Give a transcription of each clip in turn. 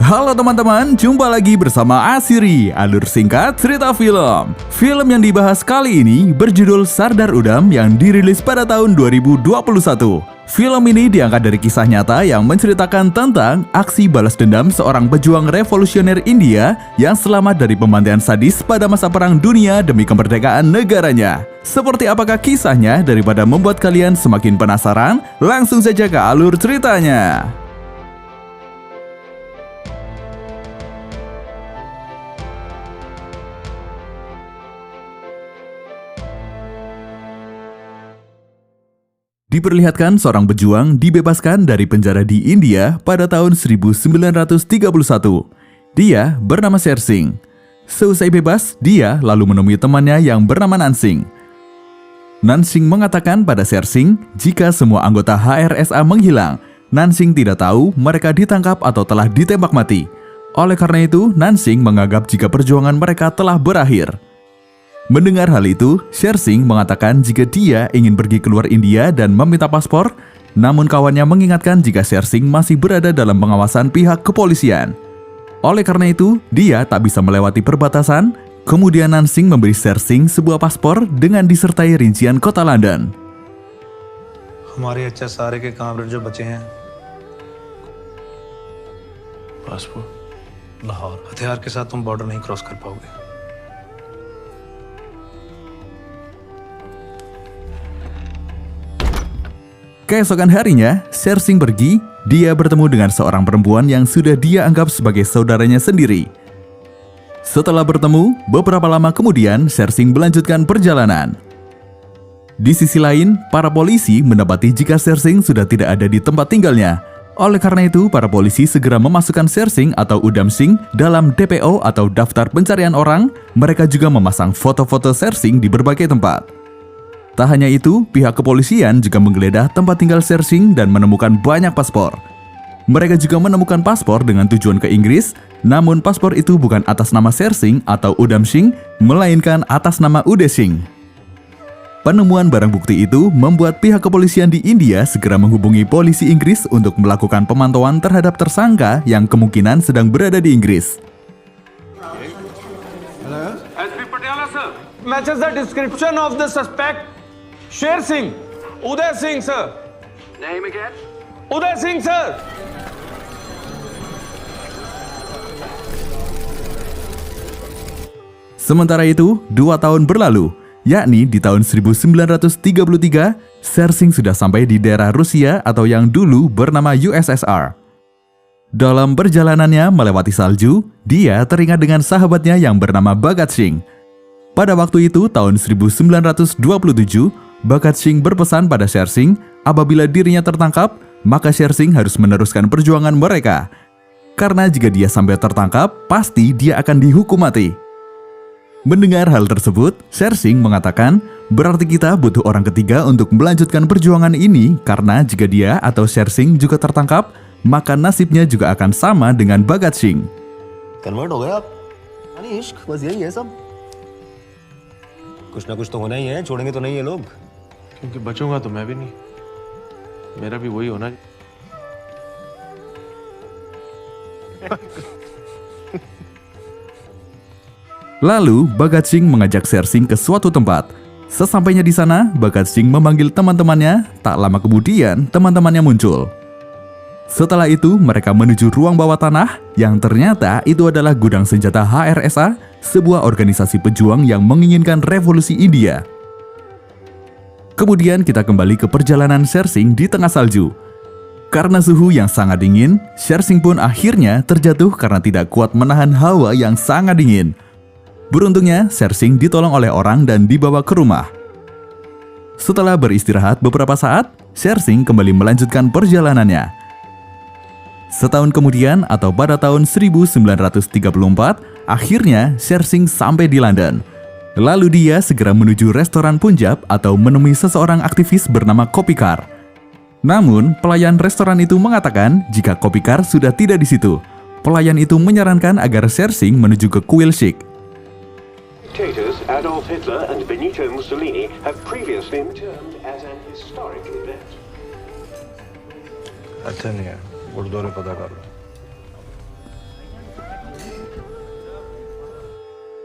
Halo teman-teman, jumpa lagi bersama Asiri, alur singkat cerita film. Film yang dibahas kali ini berjudul Sardar Udham yang dirilis pada tahun 2021. Film ini diangkat dari kisah nyata yang menceritakan tentang aksi balas dendam seorang pejuang revolusioner India yang selamat dari pembantaian sadis pada masa Perang Dunia demi kemerdekaan negaranya. Seperti apakah kisahnya? Daripada membuat kalian semakin penasaran, langsung saja ke alur ceritanya. Diperlihatkan seorang pejuang dibebaskan dari penjara di India pada tahun 1931. Dia bernama Sher Singh. Seusai bebas, dia lalu menemui temannya yang bernama Nansing. Nansing mengatakan pada Sher Singh jika semua anggota HRSA menghilang, Nansing tidak tahu mereka ditangkap atau telah ditembak mati. Oleh karena itu, Nansing menganggap jika perjuangan mereka telah berakhir. Mendengar hal itu, Sher Singh mengatakan jika dia ingin pergi keluar India dan meminta paspor, namun kawannya mengingatkan jika Sher Singh masih berada dalam pengawasan pihak kepolisian. Oleh karena itu, dia tak bisa melewati perbatasan. Kemudian Nansing memberi Sher Singh sebuah paspor dengan disertai rincian kota London. हमारे अच्छा सारे के कामरेड जो बचे हैं पासपोर्ट लाहौर हथियार के साथ तुम बॉर्डर नहीं क्रॉस कर पाओगे. Keesokan harinya, Sher Singh pergi. Dia bertemu dengan seorang perempuan yang sudah dia anggap sebagai saudaranya sendiri. Setelah bertemu, beberapa lama kemudian Sher Singh melanjutkan perjalanan. Di sisi lain, para polisi mendapati jika Sher Singh sudah tidak ada di tempat tinggalnya. Oleh karena itu, para polisi segera memasukkan Sher Singh atau Udham Singh dalam DPO atau daftar pencarian orang. Mereka juga memasang foto-foto Sher Singh di berbagai tempat. Tak hanya itu, pihak kepolisian juga menggeledah tempat tinggal Sher Singh dan menemukan banyak paspor. Mereka juga menemukan paspor dengan tujuan ke Inggris, namun paspor itu bukan atas nama Sher Singh atau Udham Singh, melainkan atas nama Ude Singh. Penemuan barang bukti itu membuat pihak kepolisian di India segera menghubungi polisi Inggris untuk melakukan pemantauan terhadap tersangka yang kemungkinan sedang berada di Inggris. SP Patiala sir, matches the description of the suspect. Sher Singh, Uday Singh sir. Name again? Uday Singh sir. Sementara itu, 2 tahun berlalu, yakni di tahun 1933, Sher Singh sudah sampai di daerah Rusia atau yang dulu bernama USSR. Dalam perjalanannya melewati salju, dia teringat dengan sahabatnya yang bernama Bhagat Singh. Pada waktu itu, tahun 1927, Bhagat Singh berpesan pada Sher Singh apabila dirinya tertangkap, maka Sher Singh harus meneruskan perjuangan mereka. Karena jika dia sampai tertangkap, pasti dia akan dihukum mati. Mendengar hal tersebut, Sher Singh mengatakan, berarti kita butuh orang ketiga untuk melanjutkan perjuangan ini karena jika dia atau Sher Singh juga tertangkap, maka nasibnya juga akan sama dengan Bhagat Singh. Convert हो गए आप? यानी इश्क बस यही है सब. कुछ ना कुछ तो होना ही है, छोड़ेंगे तो नहीं ये लोग. क्योंकि बचूंगा तो मैं भी नहीं. मेरा भी वही होना. Lalu, Bhagat Singh mengajak Sher Singh ke suatu tempat. Sesampainya di sana, Bhagat Singh memanggil teman-temannya. Tak lama kemudian, teman-temannya muncul. Setelah itu, mereka menuju ruang bawah tanah, yang ternyata itu adalah gudang senjata HRSA, sebuah organisasi pejuang yang menginginkan revolusi India. Kemudian kita kembali ke perjalanan Sher Singh di tengah salju. Karena suhu yang sangat dingin, Sher Singh pun akhirnya terjatuh karena tidak kuat menahan hawa yang sangat dingin. Beruntungnya, Sher Singh ditolong oleh orang dan dibawa ke rumah. Setelah beristirahat beberapa saat, Sher Singh kembali melanjutkan perjalanannya. Setahun kemudian atau pada tahun 1934, akhirnya Sher Singh sampai di London. Lalu dia segera menuju restoran Punjab atau menemui seseorang aktivis bernama Kopikar. Namun, pelayan restoran itu mengatakan jika Kopikar sudah tidak di situ. Pelayan itu menyarankan agar Sher Singh menuju ke kuil Sikh. Dictators Adolf Hitler and Benito Mussolini have previously termed as an historic event. अच्छा नहीं है, गुरुद्वारे पता कर लो.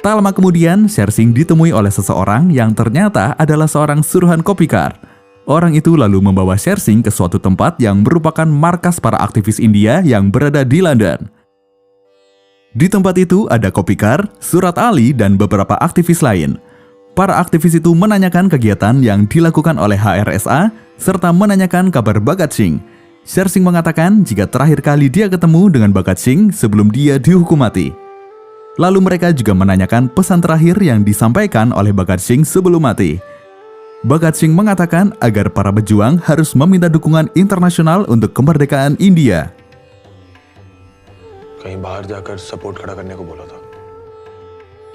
Tak lama kemudian, Shersing ditemui oleh seseorang yang ternyata adalah seorang suruhan kopikar. Orang itu lalu membawa Shersing ke suatu tempat yang merupakan markas para aktivis India yang berada di London. Di tempat itu ada kopikar, Surat Ali, dan beberapa aktivis lain. Para aktivis itu menanyakan kegiatan yang dilakukan oleh HRSA serta menanyakan kabar Bhagat Singh. Shersing mengatakan jika terakhir kali dia ketemu dengan Bhagat Singh sebelum dia dihukum mati. Lalu mereka juga menanyakan pesan terakhir yang disampaikan oleh Bhagat Singh sebelum mati. Bhagat Singh mengatakan agar para pejuang harus meminta dukungan internasional untuk kemerdekaan India. कहीं बाहर जाकर सपोर्ट खड़ा करने को बोला था.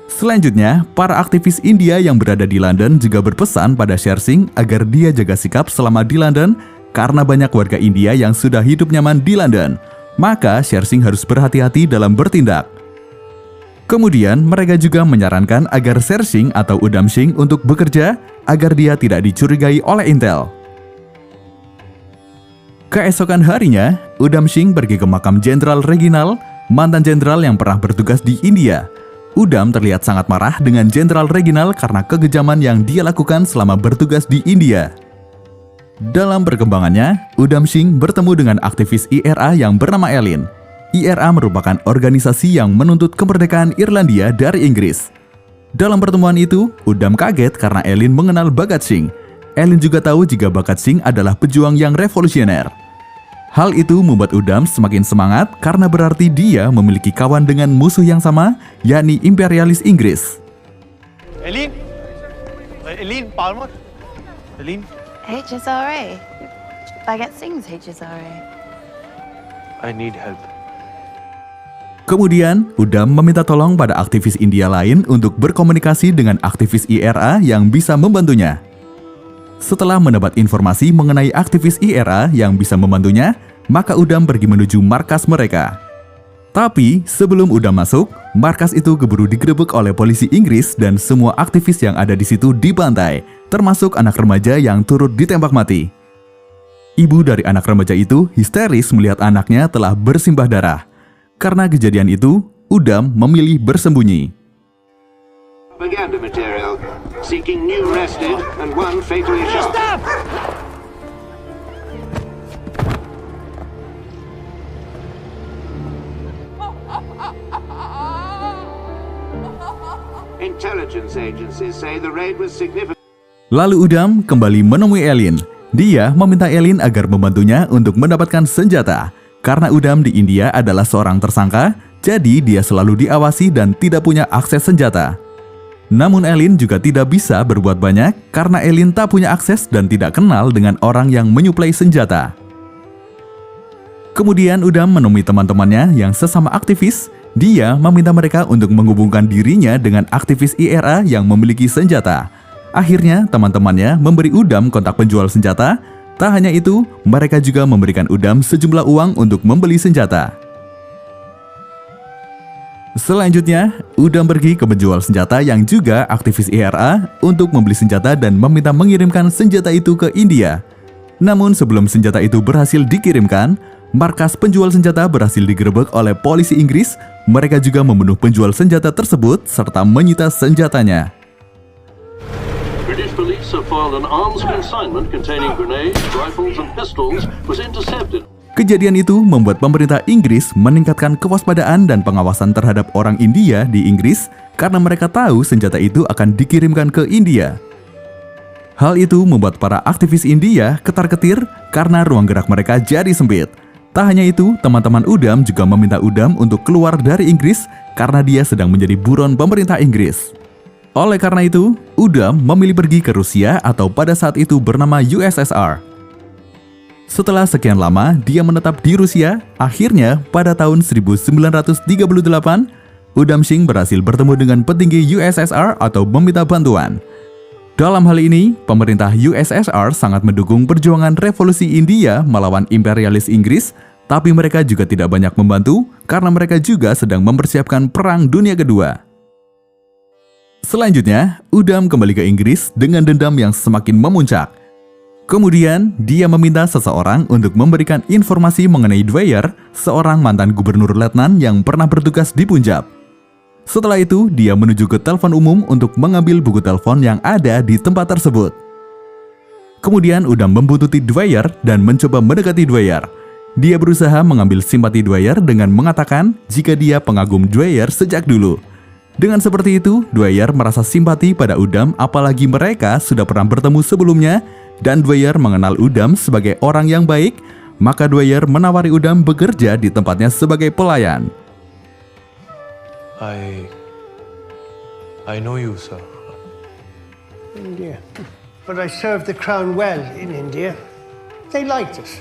Selanjutnya, para aktivis India yang berada di London juga berpesan pada Shersing agar dia jaga sikap selama di London karena banyak warga India yang sudah hidup nyaman di London. Maka Shersing harus berhati-hati dalam bertindak. Kemudian mereka juga menyarankan agar Shersing atau Udham Singh untuk bekerja agar dia tidak dicurigai oleh Intel. Keesokan harinya, Udham Singh pergi ke makam Jenderal Reginald, mantan jenderal yang pernah bertugas di India. Udham terlihat sangat marah dengan Jenderal Reginald karena kekejaman yang dia lakukan selama bertugas di India. Dalam perkembangannya, Udham Singh bertemu dengan aktivis IRA yang bernama Ellen. IRA merupakan organisasi yang menuntut kemerdekaan Irlandia dari Inggris. Dalam pertemuan itu, Udham kaget karena Ellen mengenal Bhagat Singh. Ellen juga tahu jika Bhagat Singh adalah pejuang yang revolusioner. Hal itu membuat Udham semakin semangat karena berarti dia memiliki kawan dengan musuh yang sama, yakni imperialis Inggris. Eileen Palmer. Eileen. HSRA. Bhagat Singh's HSRA. I need help. Kemudian, Udham meminta tolong pada aktivis India lain untuk berkomunikasi dengan aktivis IRA yang bisa membantunya. Setelah mendapat informasi mengenai aktivis IRA yang bisa membantunya, maka Udham pergi menuju markas mereka. Tapi, sebelum Udham masuk, markas itu keburu digerebek oleh polisi Inggris dan semua aktivis yang ada di situ dibantai, termasuk anak remaja yang turut ditembak mati. Ibu dari anak remaja itu histeris melihat anaknya telah bersimbah darah. Karena kejadian itu, Udham memilih bersembunyi. Propaganda material seeking new arrested and one fatally shot. Intelligence agencies say the raid was significant. Lalu Udham kembali menemui Ellen. Dia meminta Ellen agar membantunya untuk mendapatkan senjata. Karena Udham di India adalah seorang tersangka, jadi dia selalu diawasi dan tidak punya akses senjata. Namun Ellen juga tidak bisa berbuat banyak karena Ellen tak punya akses dan tidak kenal dengan orang yang menyuplai senjata. Kemudian Udham menemui teman-temannya yang sesama aktivis. Dia meminta mereka untuk menghubungkan dirinya dengan aktivis IRA yang memiliki senjata. Akhirnya teman-temannya memberi Udham kontak penjual senjata. Tak hanya itu, mereka juga memberikan Udham sejumlah uang untuk membeli senjata. Selanjutnya, Udham pergi ke penjual senjata yang juga aktivis IRA untuk membeli senjata dan meminta mengirimkan senjata itu ke India. Namun sebelum senjata itu berhasil dikirimkan, markas penjual senjata berhasil digerebek oleh polisi Inggris. Mereka juga membunuh penjual senjata tersebut serta menyita senjatanya. British police have filed an arms consignment containing grenades, rifles and pistols was intercepted. Kejadian itu membuat pemerintah Inggris meningkatkan kewaspadaan dan pengawasan terhadap orang India di Inggris karena mereka tahu senjata itu akan dikirimkan ke India. Hal itu membuat para aktivis India ketar-ketir karena ruang gerak mereka jadi sempit. Tak hanya itu, teman-teman Udham juga meminta Udham untuk keluar dari Inggris karena dia sedang menjadi buron pemerintah Inggris. Oleh karena itu, Udham memilih pergi ke Rusia atau pada saat itu bernama USSR. Setelah sekian lama dia menetap di Rusia, akhirnya pada tahun 1938, Udham Singh berhasil bertemu dengan petinggi USSR atau meminta bantuan. Dalam hal ini, pemerintah USSR sangat mendukung perjuangan revolusi India melawan imperialis Inggris, tapi mereka juga tidak banyak membantu karena mereka juga sedang mempersiapkan Perang Dunia Kedua. Selanjutnya, Udham kembali ke Inggris dengan dendam yang semakin memuncak. Kemudian, dia meminta seseorang untuk memberikan informasi mengenai Dwyer, seorang mantan gubernur letnan yang pernah bertugas di Punjab. Setelah itu, dia menuju ke telepon umum untuk mengambil buku telepon yang ada di tempat tersebut. Kemudian Udam membuntuti Dwyer dan mencoba mendekati Dwyer. Dia berusaha mengambil simpati Dwyer dengan mengatakan jika dia pengagum Dwyer sejak dulu. Dengan seperti itu, Dwyer merasa simpati pada Udam, apalagi mereka sudah pernah bertemu sebelumnya dan Dwyer mengenal Udam sebagai orang yang baik. Maka Dwyer menawari Udam bekerja di tempatnya sebagai pelayan. I know you, sir. India. But I served the crown well in India. They liked us.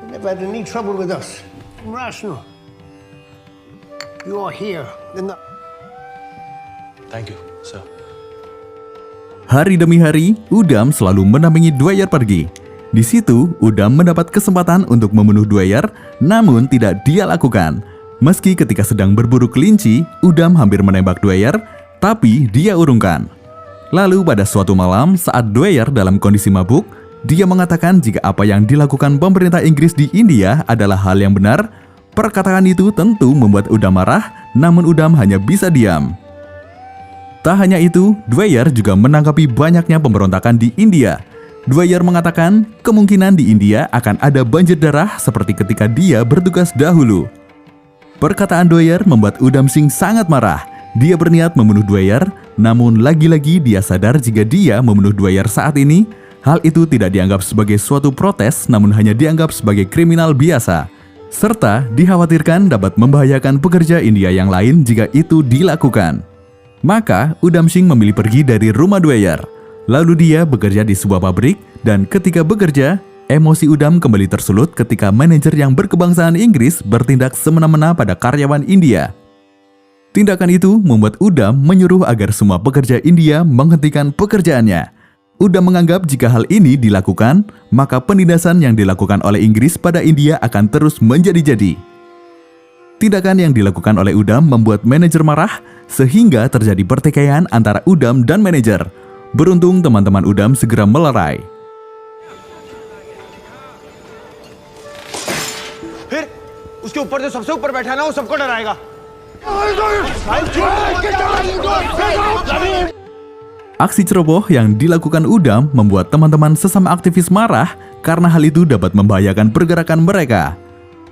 They never had any trouble with us. I'm rational. You are here. Thank you, sir. Hari demi hari, Udam selalu mendampingi Dwyer pergi. Di situ, Udam mendapat kesempatan untuk membunuh Dwyer, namun tidak dia lakukan. Meski ketika sedang berburu kelinci, Udam hampir menembak Dwyer, tapi dia urungkan. Lalu pada suatu malam, saat Dwyer dalam kondisi mabuk, dia mengatakan jika apa yang dilakukan pemerintah Inggris di India adalah hal yang benar. Perkataan itu tentu membuat Udam marah, namun Udam hanya bisa diam. Tak hanya itu, Dwyer juga menanggapi banyaknya pemberontakan di India. Dwyer mengatakan kemungkinan di India akan ada banjir darah seperti ketika dia bertugas dahulu. Perkataan Dwyer membuat Udam Singh sangat marah. Dia berniat membunuh Dwyer, namun lagi-lagi dia sadar jika dia membunuh Dwyer saat ini, hal itu tidak dianggap sebagai suatu protes, namun hanya dianggap sebagai kriminal biasa. Serta dikhawatirkan dapat membahayakan pekerja India yang lain jika itu dilakukan. Maka Udam Singh memilih pergi dari rumah Dwyer. Lalu dia bekerja di sebuah pabrik, dan ketika bekerja, emosi Udam kembali tersulut ketika manajer yang berkebangsaan Inggris bertindak semena-mena pada karyawan India. Tindakan itu membuat Udam menyuruh agar semua pekerja India menghentikan pekerjaannya. Udam menganggap jika hal ini dilakukan, maka penindasan yang dilakukan oleh Inggris pada India akan terus menjadi-jadi. Tindakan yang dilakukan oleh Udam membuat manajer marah, sehingga terjadi pertikaian antara Udam dan manajer. Beruntung teman-teman Udam segera melerai. फिर उसके ऊपर जो सबसे ऊपर बैठा ना वो सबको डराएगा. Aksi ceroboh yang dilakukan Udam membuat teman-teman sesama aktivis marah karena hal itu dapat membahayakan pergerakan mereka.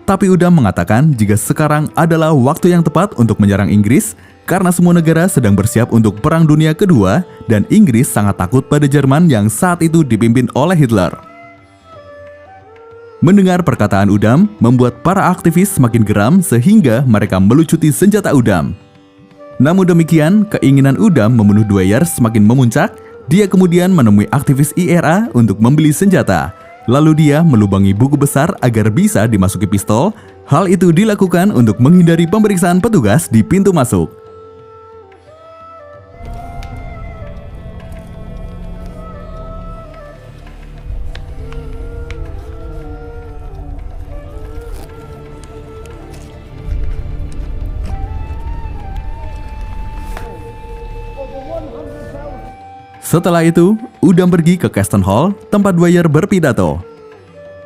Tapi Udam mengatakan jika sekarang adalah waktu yang tepat untuk menyerang Inggris karena semua negara sedang bersiap untuk Perang Dunia Kedua dan Inggris sangat takut pada Jerman yang saat itu dipimpin oleh Hitler. Mendengar perkataan Udam membuat para aktivis semakin geram sehingga mereka melucuti senjata Udam. Namun demikian, keinginan Udam membunuh Dwyer semakin memuncak. Dia kemudian menemui aktivis IRA untuk membeli senjata. Lalu dia melubangi buku besar agar bisa dimasuki pistol. Hal itu dilakukan untuk menghindari pemeriksaan petugas di pintu masuk. Setelah itu, Udam pergi ke Caston Hall, tempat Dwyer berpidato.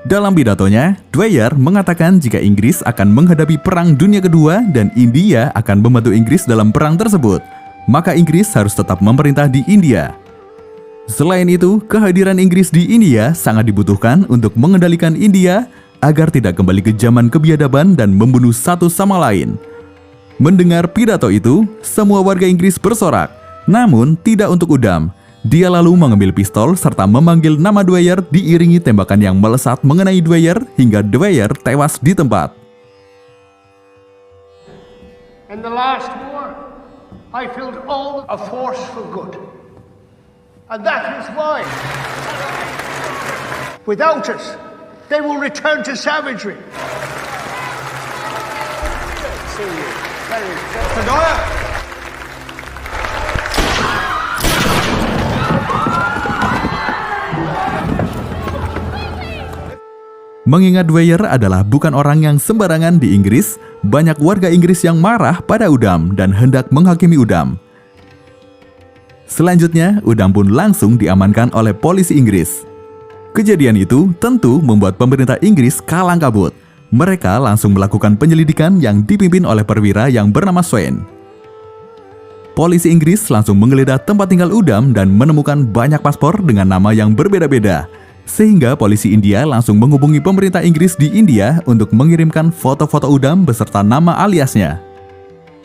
Dalam pidatonya, Dwyer mengatakan jika Inggris akan menghadapi Perang Dunia Kedua dan India akan membantu Inggris dalam perang tersebut, maka Inggris harus tetap memerintah di India. Selain itu, kehadiran Inggris di India sangat dibutuhkan untuk mengendalikan India agar tidak kembali ke zaman kebiadaban dan membunuh satu sama lain. Mendengar pidato itu, semua warga Inggris bersorak, namun tidak untuk Udam. Dia lalu mengambil pistol serta memanggil nama Dwyer diiringi tembakan yang melesat mengenai Dwyer hingga Dwyer tewas di tempat. In the last war, I filled all a force for good. And that is why, without us, they will return to savagery. Mengingat Dwyer adalah bukan orang yang sembarangan di Inggris, banyak warga Inggris yang marah pada Udam dan hendak menghakimi Udam. Selanjutnya, Udam pun langsung diamankan oleh polisi Inggris. Kejadian itu tentu membuat pemerintah Inggris kalang kabut. Mereka langsung melakukan penyelidikan yang dipimpin oleh perwira yang bernama Swain. polisi Inggris langsung menggeledah tempat tinggal Udam dan menemukan banyak paspor dengan nama yang berbeda-beda. Sehingga polisi India langsung menghubungi pemerintah Inggris di India untuk mengirimkan foto-foto Udam beserta nama aliasnya.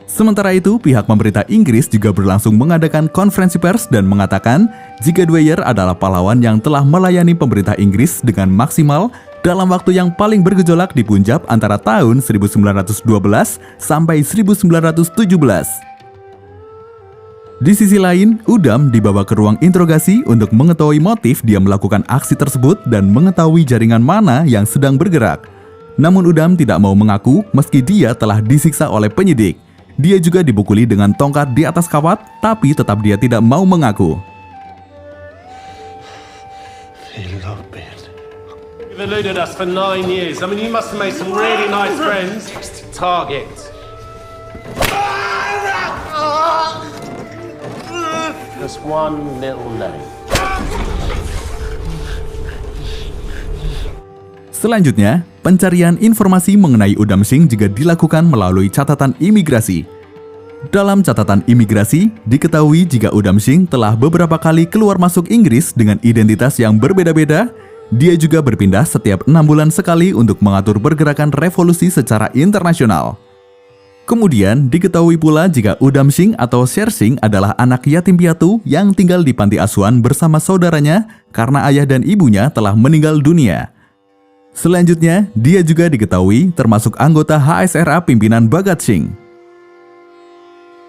Sementara itu, pihak pemerintah Inggris juga berlangsung mengadakan konferensi pers dan mengatakan jika Dwyer adalah pahlawan yang telah melayani pemerintah Inggris dengan maksimal dalam waktu yang paling bergejolak di Punjab antara tahun 1912 sampai 1917. Di sisi lain, Udam dibawa ke ruang interogasi untuk mengetahui motif dia melakukan aksi tersebut dan mengetahui jaringan mana yang sedang bergerak. Namun Udam tidak mau mengaku meski dia telah disiksa oleh penyidik. Dia juga dipukuli dengan tongkat di atas kawat, tapi tetap dia tidak mau mengaku. You've eluded us for 9 years. I mean, you must have made some really nice friends. Target. Just one little name. Selanjutnya, pencarian informasi mengenai Udam Singh juga dilakukan melalui catatan imigrasi. Dalam catatan imigrasi, diketahui jika Udam Singh telah beberapa kali keluar masuk Inggris dengan identitas yang berbeda-beda. Dia juga berpindah setiap 6 bulan sekali untuk mengatur pergerakan revolusi secara internasional. Kemudian, diketahui pula jika Udam Singh atau Sher Singh adalah anak yatim piatu yang tinggal di panti asuhan bersama saudaranya karena ayah dan ibunya telah meninggal dunia. Selanjutnya, dia juga diketahui termasuk anggota HSRA pimpinan Bhagat Singh.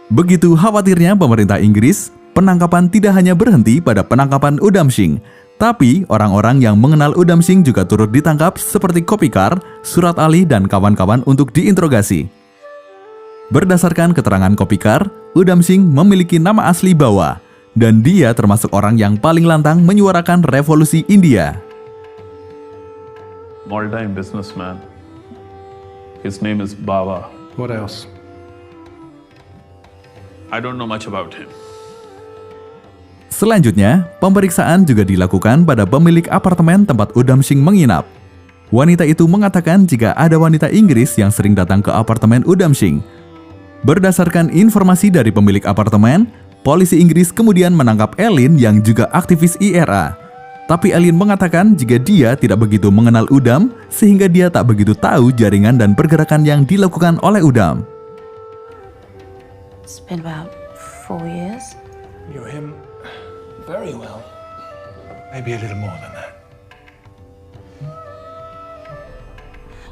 Begitu khawatirnya pemerintah Inggris, penangkapan tidak hanya berhenti pada penangkapan Udam Singh, tapi orang-orang yang mengenal Udam Singh juga turut ditangkap seperti Kopikar, Surat Ali, dan kawan-kawan untuk diinterogasi. Berdasarkan keterangan Kopikar, Udam Singh memiliki nama asli Bawa, dan dia termasuk orang yang paling lantang menyuarakan revolusi India. Small-time businessman. His name is Bawa. What else? I don't know much about him. Selanjutnya, pemeriksaan juga dilakukan pada pemilik apartemen tempat Udam Singh menginap. Wanita itu mengatakan jika ada wanita Inggris yang sering datang ke apartemen Udam Singh. Berdasarkan informasi dari pemilik apartemen, polisi Inggris kemudian menangkap Ellen yang juga aktivis IRA. Tapi Ellen mengatakan jika dia tidak begitu mengenal Udam, sehingga dia tak begitu tahu jaringan dan pergerakan yang dilakukan oleh Udam. It's been about 4 years. Knew him very well. Maybe a little more than that.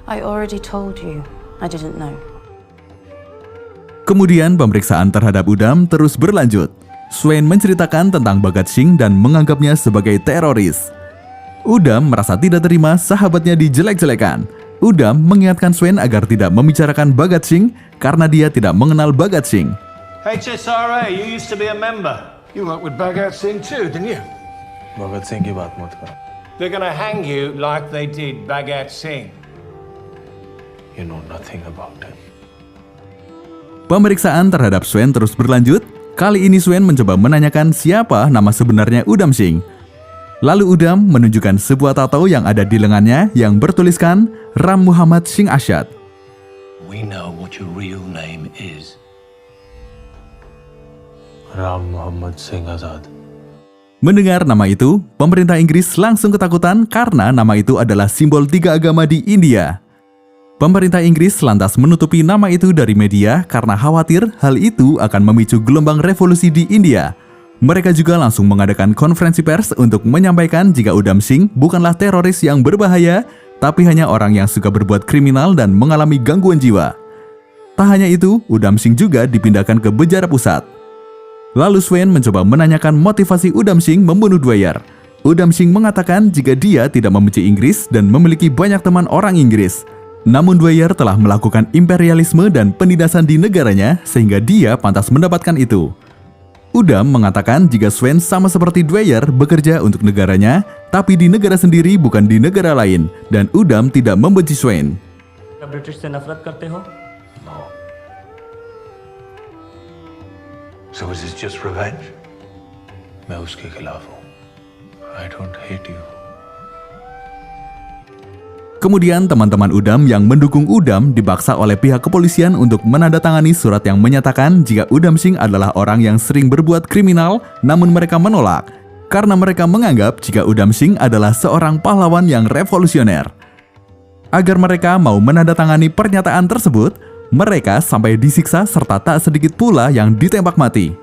I already told you. I didn't know. Kemudian pemeriksaan terhadap Udam terus berlanjut. Swain menceritakan tentang Bhagat Singh dan menganggapnya sebagai teroris. Udam merasa tidak terima sahabatnya dijelek-jelekan. Udam mengingatkan Swain agar tidak membicarakan Bhagat Singh karena dia tidak mengenal Bhagat Singh. HSRA, you used to be a member. You worked with Bhagat Singh too, didn't you? Bhagat Singh की बात मत करो. They're gonna hang you like they did Bhagat Singh. You know nothing about him. Pemeriksaan terhadap Swain terus berlanjut. Kali ini Swain mencoba menanyakan siapa nama sebenarnya Udam Singh. Lalu Udam menunjukkan sebuah tato yang ada di lengannya yang bertuliskan Ram Muhammad Singh Azad. We know what your real name is. Ram Muhammad Singh Azad. Mendengar nama itu, pemerintah Inggris langsung ketakutan karena nama itu adalah simbol 3 agama di India. Pemerintah Inggris lantas menutupi nama itu dari media karena khawatir hal itu akan memicu gelombang revolusi di India. Mereka juga langsung mengadakan konferensi pers untuk menyampaikan jika Udam Singh bukanlah teroris yang berbahaya, tapi hanya orang yang suka berbuat kriminal dan mengalami gangguan jiwa. Tak hanya itu, Udam Singh juga dipindahkan ke penjara pusat. Lalu Swain mencoba menanyakan motivasi Udam Singh membunuh Dwyer. Udam Singh mengatakan jika dia tidak membenci Inggris dan memiliki banyak teman orang Inggris. Namun Dwyer telah melakukan imperialisme dan penindasan di negaranya sehingga dia pantas mendapatkan itu. Udam mengatakan jika Swain sama seperti Dwyer bekerja untuk negaranya, tapi di negara sendiri bukan di negara lain, dan Udam tidak membenci Swain. British से नफरत करते हो? No. So is this just revenge? मैं उसके खिलाफ हूँ. I don't hate you. Kemudian teman-teman Udam yang mendukung Udam dipaksa oleh pihak kepolisian untuk menandatangani surat yang menyatakan jika Udam Singh adalah orang yang sering berbuat kriminal, namun mereka menolak karena mereka menganggap jika Udam Singh adalah seorang pahlawan yang revolusioner. Agar mereka mau menandatangani pernyataan tersebut, mereka sampai disiksa serta tak sedikit pula yang ditembak mati.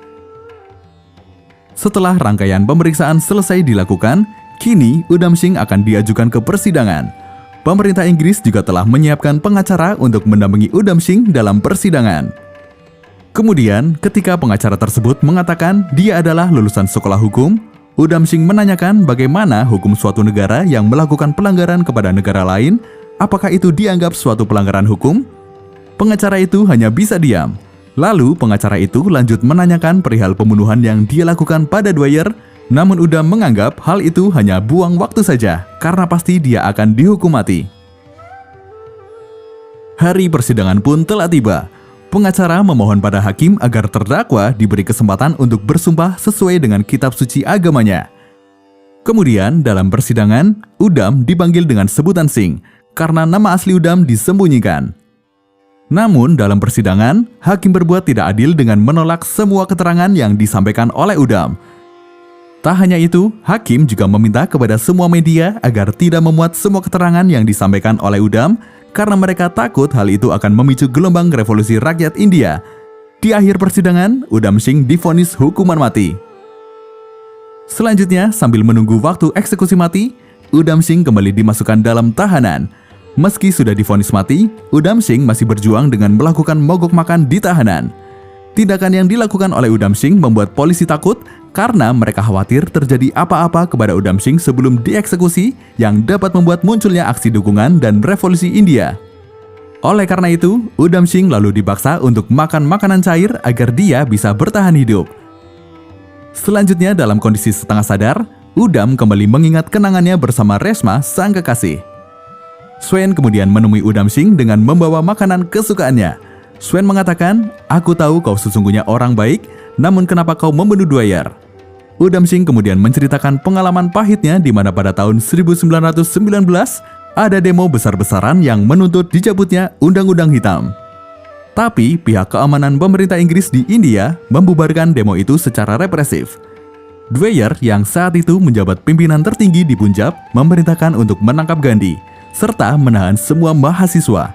Setelah rangkaian pemeriksaan selesai dilakukan, kini Udam Singh akan diajukan ke persidangan. Pemerintah Inggris juga telah menyiapkan pengacara untuk mendampingi Udam Singh dalam persidangan. Kemudian, ketika pengacara tersebut mengatakan dia adalah lulusan sekolah hukum, Udam Singh menanyakan bagaimana hukum suatu negara yang melakukan pelanggaran kepada negara lain, apakah itu dianggap suatu pelanggaran hukum? Pengacara itu hanya bisa diam. Lalu pengacara itu lanjut menanyakan perihal pembunuhan yang dia lakukan pada Dwyer, namun Udam menganggap hal itu hanya buang waktu saja, karena pasti dia akan dihukum mati. Hari persidangan pun telah tiba. Pengacara memohon pada hakim agar terdakwa diberi kesempatan untuk bersumpah sesuai dengan kitab suci agamanya. Kemudian dalam persidangan, Udam dipanggil dengan sebutan Singh, karena nama asli Udam disembunyikan. Namun dalam persidangan, hakim berbuat tidak adil dengan menolak semua keterangan yang disampaikan oleh Udam. Tak hanya itu, hakim juga meminta kepada semua media agar tidak memuat semua keterangan yang disampaikan oleh Udam karena mereka takut hal itu akan memicu gelombang revolusi rakyat India. Di akhir persidangan, Udam Singh divonis hukuman mati. Selanjutnya, sambil menunggu waktu eksekusi mati, Udam Singh kembali dimasukkan dalam tahanan. Meski sudah divonis mati, Udam Singh masih berjuang dengan melakukan mogok makan di tahanan. Tindakan yang dilakukan oleh Udam Singh membuat polisi takut karena mereka khawatir terjadi apa-apa kepada Udam Singh sebelum dieksekusi yang dapat membuat munculnya aksi dukungan dan revolusi India. Oleh karena itu, Udam Singh lalu dipaksa untuk makan makanan cair agar dia bisa bertahan hidup. Selanjutnya dalam kondisi setengah sadar, Udam kembali mengingat kenangannya bersama Resma, sang kekasih. Swain kemudian menemui Udam Singh dengan membawa makanan kesukaannya. Swain mengatakan, "Aku tahu kau sesungguhnya orang baik, namun kenapa kau membunuh Dwyer?" Udam Singh kemudian menceritakan pengalaman pahitnya di mana pada tahun 1919 ada demo besar-besaran yang menuntut dicabutnya Undang-Undang Hitam. Tapi pihak keamanan pemerintah Inggris di India membubarkan demo itu secara represif. Dwyer yang saat itu menjabat pimpinan tertinggi di Punjab memerintahkan untuk menangkap Gandhi serta menahan semua mahasiswa.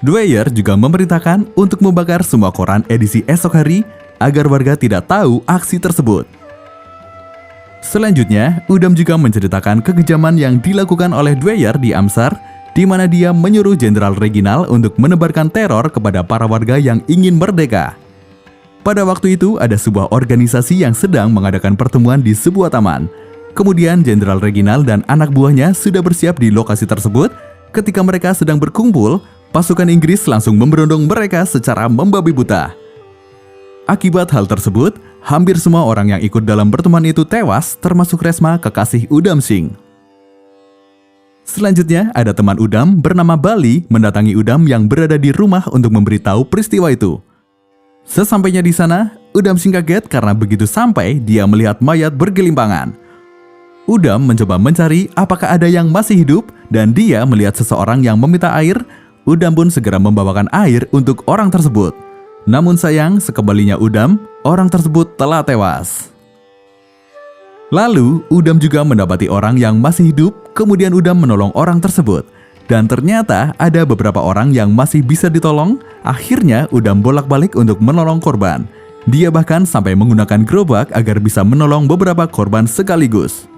Dwyer juga memerintahkan untuk membakar semua koran edisi esok hari agar warga tidak tahu aksi tersebut. Selanjutnya, Udam juga menceritakan kekejaman yang dilakukan oleh Dwyer di Amsar, di mana dia menyuruh Jenderal Reginald untuk menebarkan teror kepada para warga yang ingin merdeka. Pada waktu itu, ada sebuah organisasi yang sedang mengadakan pertemuan di sebuah taman. Kemudian Jenderal Reginald dan anak buahnya sudah bersiap di lokasi tersebut. Ketika mereka sedang berkumpul, pasukan Inggris langsung memberondong mereka secara membabi buta. Akibat hal tersebut, hampir semua orang yang ikut dalam pertemuan itu tewas, termasuk Resma, kekasih Udam Singh. Selanjutnya, ada teman Udam bernama Bali mendatangi Udam yang berada di rumah untuk memberitahu peristiwa itu. Sesampainya di sana, Udam Singh kaget karena begitu sampai dia melihat mayat bergelimpangan. Udam mencoba mencari apakah ada yang masih hidup dan dia melihat seseorang yang meminta air. Udam pun segera membawakan air untuk orang tersebut. Namun sayang, sekembalinya Udam, orang tersebut telah tewas. Lalu, Udam juga mendapati orang yang masih hidup, kemudian Udam menolong orang tersebut. Dan ternyata ada beberapa orang yang masih bisa ditolong. Akhirnya, Udam bolak-balik untuk menolong korban. Dia bahkan sampai menggunakan gerobak agar bisa menolong beberapa korban sekaligus.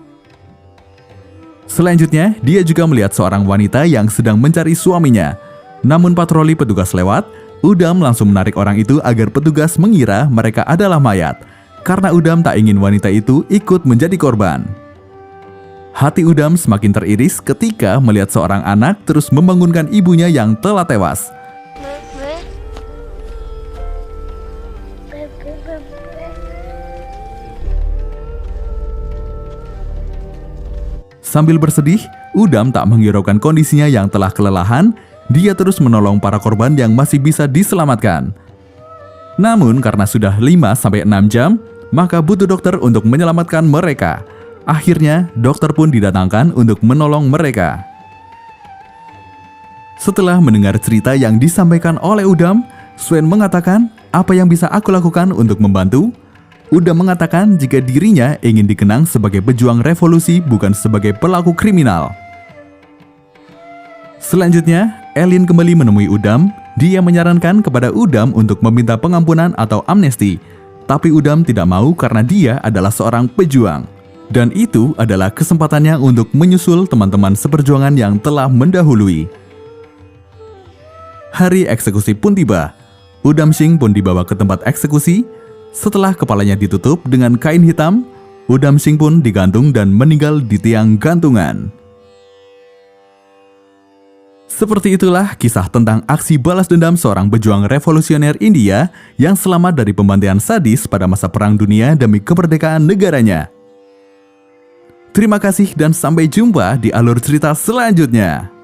Selanjutnya, dia juga melihat seorang wanita yang sedang mencari suaminya. Namun patroli petugas lewat, Udam langsung menarik orang itu agar petugas mengira mereka adalah mayat, karena Udam tak ingin wanita itu ikut menjadi korban. Hati Udam semakin teriris ketika melihat seorang anak terus membangunkan ibunya yang telah tewas. Sambil bersedih, Udam tak menghiraukan kondisinya yang telah kelelahan. Dia terus menolong para korban yang masih bisa diselamatkan. Namun karena sudah 5-6 jam, maka butuh dokter untuk menyelamatkan mereka. Akhirnya, dokter pun didatangkan untuk menolong mereka. Setelah mendengar cerita yang disampaikan oleh Udam, Swen mengatakan, apa yang bisa aku lakukan untuk membantu? Udam mengatakan jika dirinya ingin dikenang sebagai pejuang revolusi bukan sebagai pelaku kriminal. Selanjutnya, Elin kembali menemui Udam. Dia menyarankan kepada Udam untuk meminta pengampunan atau amnesti. Tapi Udam tidak mau karena dia adalah seorang pejuang. Dan itu adalah kesempatannya untuk menyusul teman-teman seperjuangan yang telah mendahului. Hari eksekusi pun tiba. Udam Singh pun dibawa ke tempat eksekusi. Setelah kepalanya ditutup dengan kain hitam, Udam Singh pun digantung dan meninggal di tiang gantungan. Seperti itulah kisah tentang aksi balas dendam seorang pejuang revolusioner India yang selamat dari pembantaian sadis pada masa Perang Dunia demi kemerdekaan negaranya. Terima kasih dan sampai jumpa di alur cerita selanjutnya.